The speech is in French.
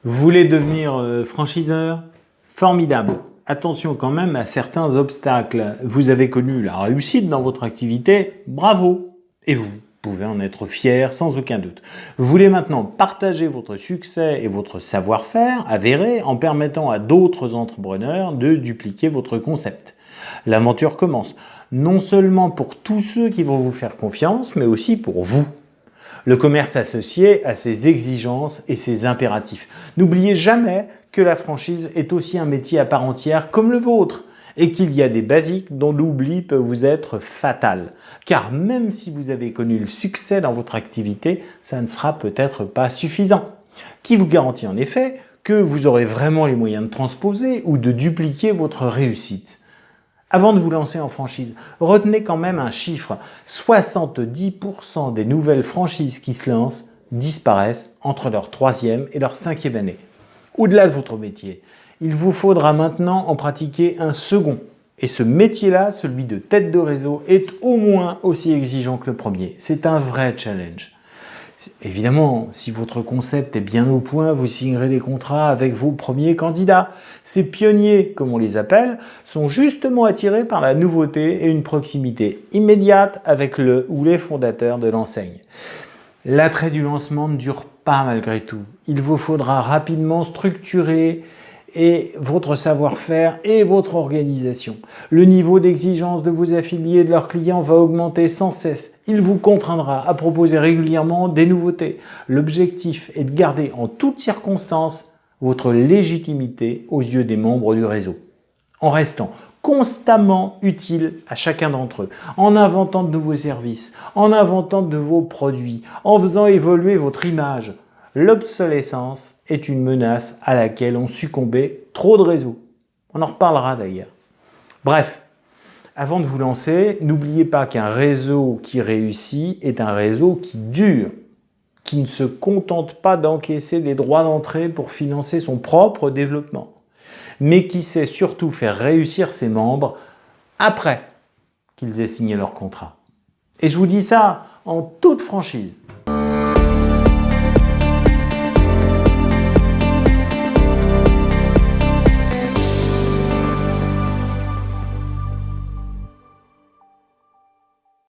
Vous voulez devenir franchiseur? Formidable. Attention quand même à certains obstacles. Vous avez connu la réussite dans votre activité, bravo! Et vous pouvez en être fier sans aucun doute. Vous voulez maintenant partager votre succès et votre savoir-faire avéré en permettant à d'autres entrepreneurs de dupliquer votre concept. L'aventure commence, non seulement pour tous ceux qui vont vous faire confiance, mais aussi pour vous. Le commerce associé a ses exigences et ses impératifs. N'oubliez jamais que la franchise est aussi un métier à part entière comme le vôtre et qu'il y a des basiques dont l'oubli peut vous être fatal. Car même si vous avez connu le succès dans votre activité, ça ne sera peut-être pas suffisant. Qui vous garantit en effet que vous aurez vraiment les moyens de transposer ou de dupliquer votre réussite? Avant de vous lancer en franchise, retenez quand même un chiffre. 70% des nouvelles franchises qui se lancent disparaissent entre leur 3e et leur 5e année. Au-delà de votre métier, il vous faudra maintenant en pratiquer un second. Et ce métier-là, celui de tête de réseau, est au moins aussi exigeant que le premier. C'est un vrai challenge. Évidemment, si votre concept est bien au point, vous signerez des contrats avec vos premiers candidats. Ces pionniers, comme on les appelle, sont justement attirés par la nouveauté et une proximité immédiate avec le ou les fondateurs de l'enseigne. L'attrait du lancement ne dure pas malgré tout. Il vous faudra rapidement structurer votre savoir-faire et votre organisation. Le niveau d'exigence de vos affiliés et de leurs clients va augmenter sans cesse. Il vous contraindra à proposer régulièrement des nouveautés. L'objectif est de garder en toutes circonstances votre légitimité aux yeux des membres du réseau, en restant constamment utile à chacun d'entre eux, en inventant de nouveaux services, en inventant de nouveaux produits, en faisant évoluer votre image. L'obsolescence est une menace à laquelle ont succombé trop de réseaux. On en reparlera d'ailleurs. Bref, avant de vous lancer, n'oubliez pas qu'un réseau qui réussit est un réseau qui dure, qui ne se contente pas d'encaisser des droits d'entrée pour financer son propre développement, mais qui sait surtout faire réussir ses membres après qu'ils aient signé leur contrat. Et je vous dis ça en toute franchise.